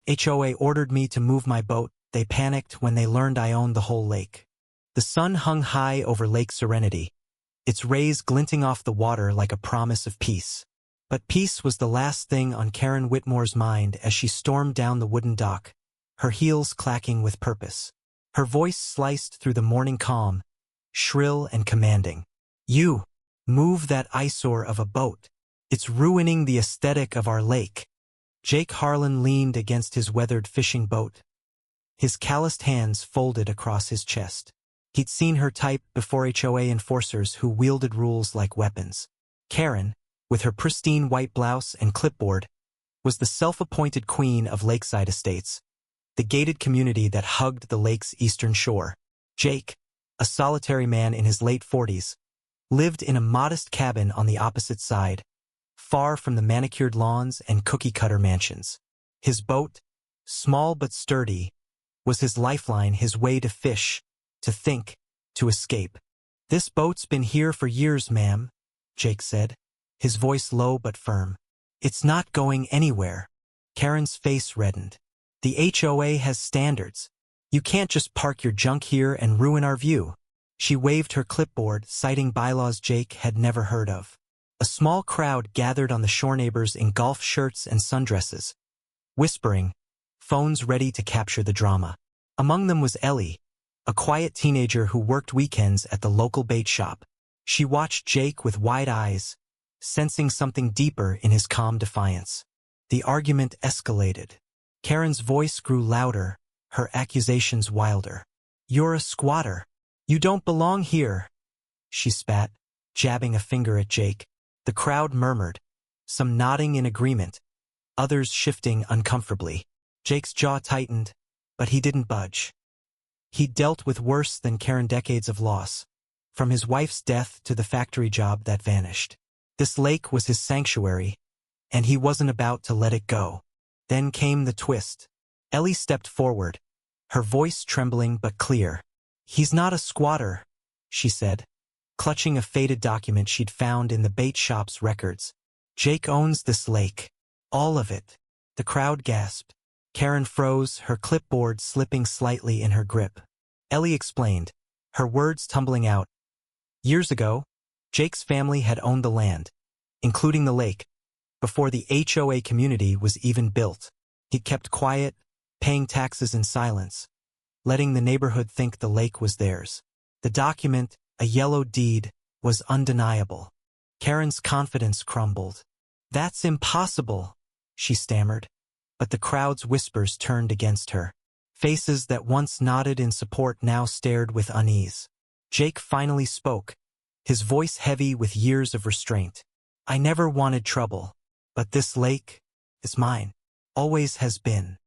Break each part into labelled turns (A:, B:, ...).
A: HOA ordered me to move my boat. They panicked when they learned I owned the whole lake. The sun hung high over Lake Serenity, its rays glinting off the water like a promise of peace. But peace was the last thing on Karen Whitmore's mind as she stormed down the wooden dock, her heels clacking with purpose. Her voice sliced through the morning calm, shrill and commanding. "You, move that eyesore of a boat. It's ruining the aesthetic of our lake." Jake Harlan leaned against his weathered fishing boat, his calloused hands folded across his chest. He'd seen her type before HOA enforcers who wielded rules like weapons. Karen, with her pristine white blouse and clipboard, was the self-appointed queen of Lakeside Estates, the gated community that hugged the lake's eastern shore. Jake, a solitary man in his late 40s, lived in a modest cabin on the opposite side, far from the manicured lawns and cookie-cutter mansions. His boat, small but sturdy, was his lifeline, his way to fish, to think, to escape. "This boat's been here for years, ma'am," Jake said, his voice low but firm. "It's not going anywhere." Karen's face reddened. "The HOA has standards. You can't just park your junk here and ruin our view." She waved her clipboard, citing bylaws Jake had never heard of. A small crowd gathered on the shore, neighbors in golf shirts and sundresses, whispering, phones ready to capture the drama. Among them was Ellie, a quiet teenager who worked weekends at the local bait shop. She watched Jake with wide eyes, sensing something deeper in his calm defiance. The argument escalated. Karen's voice grew louder, her accusations wilder. "You're a squatter. You don't belong here," she spat, jabbing a finger at Jake. The crowd murmured, some nodding in agreement, others shifting uncomfortably. Jake's jaw tightened, but he didn't budge. He'd dealt with worse than Karen decades of loss, from his wife's death to the factory job that vanished. This lake was his sanctuary, and he wasn't about to let it go. Then came the twist. Ellie stepped forward, her voice trembling but clear. "He's not a squatter," she said, clutching a faded document she'd found in the bait shop's records. "Jake owns this lake. All of it." The crowd gasped. Karen froze, her clipboard slipping slightly in her grip. Ellie explained, her words tumbling out. "Years ago, Jake's family had owned the land, including the lake, before the HOA community was even built. He'd kept quiet, paying taxes in silence, letting the neighborhood think the lake was theirs. The document, a yellow deed, was undeniable." Karen's confidence crumbled. "That's impossible," she stammered. But the crowd's whispers turned against her. Faces that once nodded in support now stared with unease. Jake finally spoke, his voice heavy with years of restraint. "I never wanted trouble, but this lake is mine. Always has been."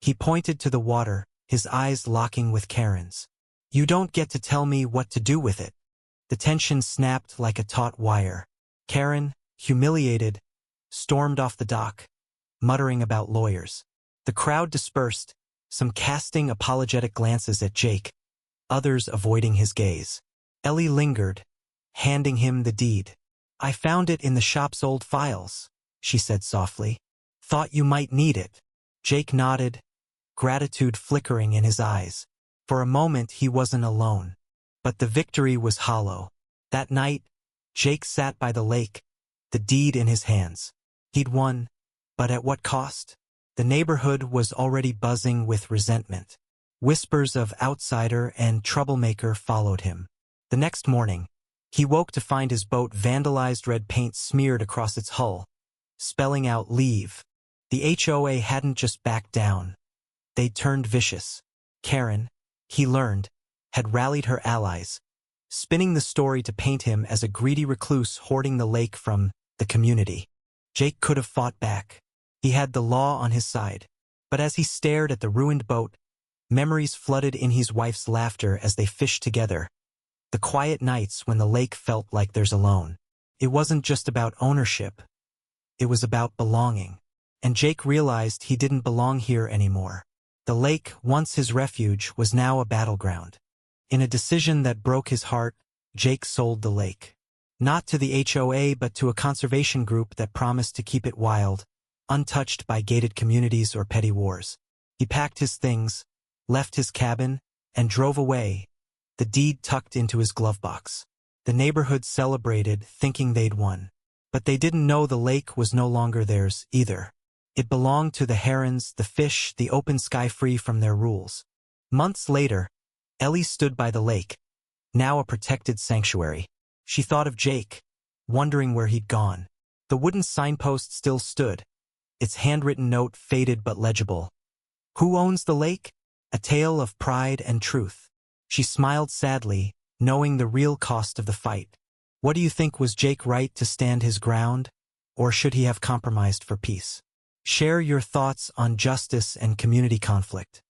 A: He pointed to the water, his eyes locking with Karen's. "You don't get to tell me what to do with it." The tension snapped like a taut wire. Karen, humiliated, stormed off the dock, muttering about lawyers. The crowd dispersed, some casting apologetic glances at Jake, others avoiding his gaze. Ellie lingered, handing him the deed. "I found it in the shop's old files," she said softly. "Thought you might need it." Jake nodded, gratitude flickering in his eyes. For a moment he wasn't alone. But the victory was hollow. That night, Jake sat by the lake, the deed in his hands. He'd won, but at what cost? The neighborhood was already buzzing with resentment. Whispers of outsider and troublemaker followed him. The next morning, he woke to find his boat vandalized, red paint smeared across its hull, spelling out "leave." The HOA hadn't just backed down. They'd turned vicious. Karen, he learned, had rallied her allies, spinning the story to paint him as a greedy recluse hoarding the lake from the community. Jake could have fought back. He had the law on his side. But as he stared at the ruined boat, memories flooded in his wife's laughter as they fished together. The quiet nights when the lake felt like theirs alone. It wasn't just about ownership. It was about belonging. And Jake realized he didn't belong here anymore. The lake, once his refuge, was now a battleground. In a decision that broke his heart, Jake sold the lake. Not to the HOA but to a conservation group that promised to keep it wild, untouched by gated communities or petty wars. He packed his things, left his cabin, and drove away, the deed tucked into his glove box. The neighborhood celebrated, thinking they'd won. But they didn't know the lake was no longer theirs, either. It belonged to the herons, the fish, the open sky free from their rules. Months later, Ellie stood by the lake, now a protected sanctuary. She thought of Jake, wondering where he'd gone. The wooden signpost still stood, its handwritten note faded but legible. Who owns the lake? A tale of pride and truth. She smiled sadly, knowing the real cost of the fight. What do you think, was Jake right to stand his ground, or should he have compromised for peace? Share your thoughts on justice and community conflict.